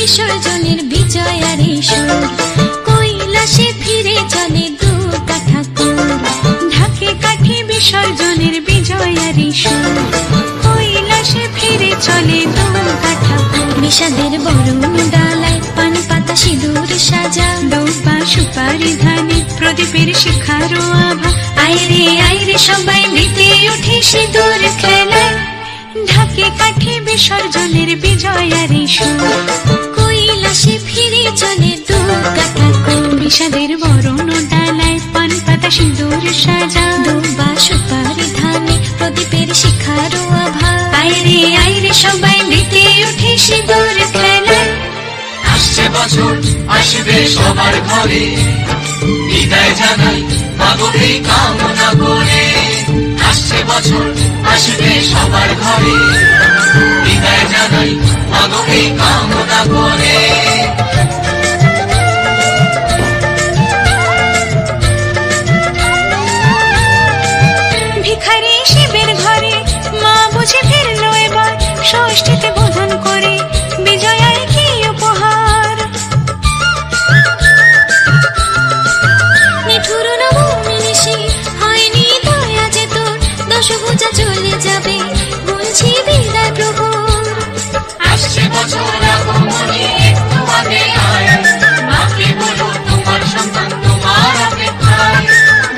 বিসর্জনের বিজয়ারি সুর, কৈলাসে ফিরে চলে দুর্গা ঠাকুর। ঢাকে কাঠে বিসর্জনের বিজয়ারি সুর, কৈলাসে ফিরে চলে দুর্গা ঠাকুর। বিষাদের বরণ ডালায় পান পাতা সিঁদুর সাজা, দৌপা সুপারি ধানে প্রদীপের শিখারো আভা। আইরে সবাই মেতে উঠে সিঁদুর খেলায়, ঢাকে কাঠে বিসর্জনের বিজয়ারি সুর, কৈলাসে ফিরে চলে দুর্গা ঠাকুর। বিষাদের বরণ ডালায় পান পাতা সিঁদুর সাজা, দৌপা সুপারি ধানে প্রদীপের শিখারো আভা। আইরে সবাই মেতে উঠে সিঁদুর খেলায়। আসছে বছর আসবে সবার ঘরে, বিদায় জানাই মাগোকে কামনা করে। আসছে বছর আসবে সবার ঘরে, বিদায় জানাই মাগোকে কামনা করে। ভিখারি শিবের ঘরে মা বুঝে ফিরলো এবার, ষষ্ঠীতে বোধন করে বিজয়ায় কি উপহার। নিঠুর নবমী নিশি হয়নি দয়া যে তোর, দশভুজা চলে যাবে বলছি বিদায় প্রভুর। আসছে বছর আগমনী একটু আগে আয়, মাকে বলো তোমার সন্তান তোমার অপেক্ষায়।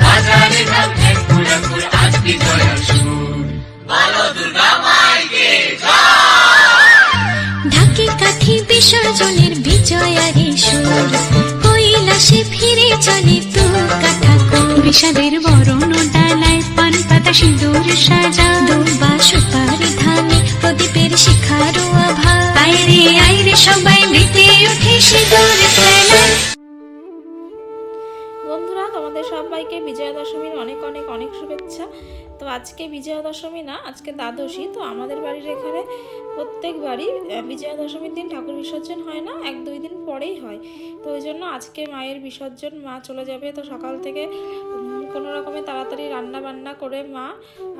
বাজারে যাও ঘুর আজ বিজয়ের সুর, বলো দুর্গা মাইকে ঢাকে কাঠি বিসর্জনের বিজয়ারি সুর, কৈলাসে ফিরে চলে দুর্গা ঠাকুর। বিষাদের বরণ ডালায় পান পাতা সিঁদুর সাজা, দৌপা সুপারি ধানে প্রদীপের শিখারো আভা। আইরে সবাই মেতে উঠে সিঁদুর খেলায়। বন্ধুরা, তোমাদের সবাইকে বিজয়া দশমীর অনেক অনেক অনেক শুভেচ্ছা। তো আজকে বিজয়া দশমী না, আজকে দ্বাদশী। তো আমাদের বাড়ির এখানে প্রত্যেকবারই বিজয়া দশমীর দিন ঠাকুর বিসর্জন হয় না, 1-2 দিন পরেই হয়। তো ওই জন্য আজকে মায়ের বিসর্জন, মা চলে যাবে। তো সকাল থেকে কোনো রকমে তাড়াতাড়ি রান্না বান্না করে মা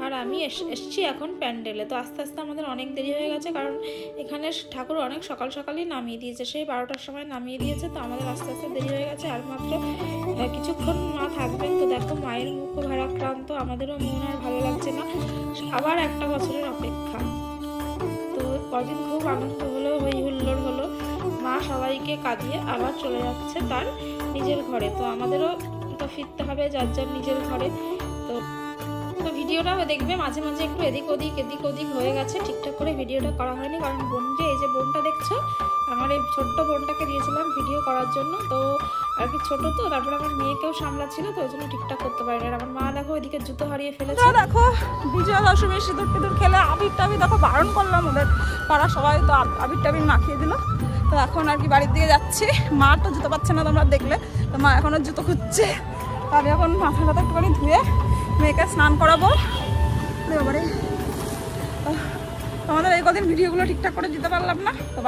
আর আমি এসছি এখন প্যান্ডেলে। তো আস্তে আস্তে আমাদের অনেক দেরি হয়ে গেছে, কারণ এখানে ঠাকুর অনেক সকাল সকালই নামিয়ে দিয়েছে, সেই 12টার সময় নামিয়ে দিয়েছে। তো আমাদের আস্তে আস্তে দেরি হয়ে গেছে, আর মাত্র কিছুক্ষণ মা থাকবেন। তো দেখো মায়ের মুখ ভারাক্রান্ত, আমাদেরও মন আর ভালো লাগছে না, আবার একটা বছরের অপেক্ষা। তো কদিন খুব আনন্দ হলো, হই হুল্লোড় হলো। মা সবাইকে কাঁদিয়ে আবার চলে যাচ্ছে তার নিজের ঘরে। তো আমাদেরও তো ফিরতে হবে যার যার নিজের ঘরে। তো ভিডিওটা দেখবে মাঝে মাঝে একটু এদিক ওদিক হয়ে গেছে, ঠিকঠাক করে ভিডিওটা করা হয়নি। কারণ বোনকে, এই যে বোনটা দেখছো, আমার এই ছোট্ট বোনটাকে দিয়েছিলাম ভিডিও করার জন্য। তো আর কি ছোট, তো তারপরে আমার মেয়েকেও সামলাচ্ছিল, তো ওই জন্য ঠিকঠাক করতে পারি না। আমার মা দেখো ওইদিকে জুতো হারিয়ে ফেলেছে। দেখো বিজয়া দশমী সিঁদুর টিঁদুর খেলে আবির টাবির দেখো বারণ করলাম ওদের পাড়া সবাই, তো আবির টাবির মাখিয়ে দিল। তো এখন আর কি বাড়ির দিকে যাচ্ছি। মা তো জুতো পাচ্ছে না তোমরা দেখলে, তো মা এখনো জুতো খুঁজছে। আমি এখন মাথা টাথা একটুখানি ধুয়ে মেয়েকে স্নান করাবো। এবারে তোমাদের এই কদিন ভিডিওগুলো ঠিকঠাক করে দিতে পারলাম না, তো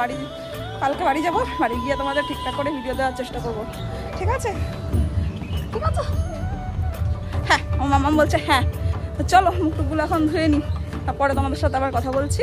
কালকে বাড়ি যাবো, বাড়ি গিয়ে তোমাদের ঠিকঠাক করে ভিডিও দেওয়ার চেষ্টা করবো। ঠিক আছে? হ্যাঁ, ও মামাম বলছে হ্যাঁ। তো চলো মুখটুকগুলো এখন ধুয়ে নিই, তারপরে তোমাদের সাথে আবার কথা বলছি।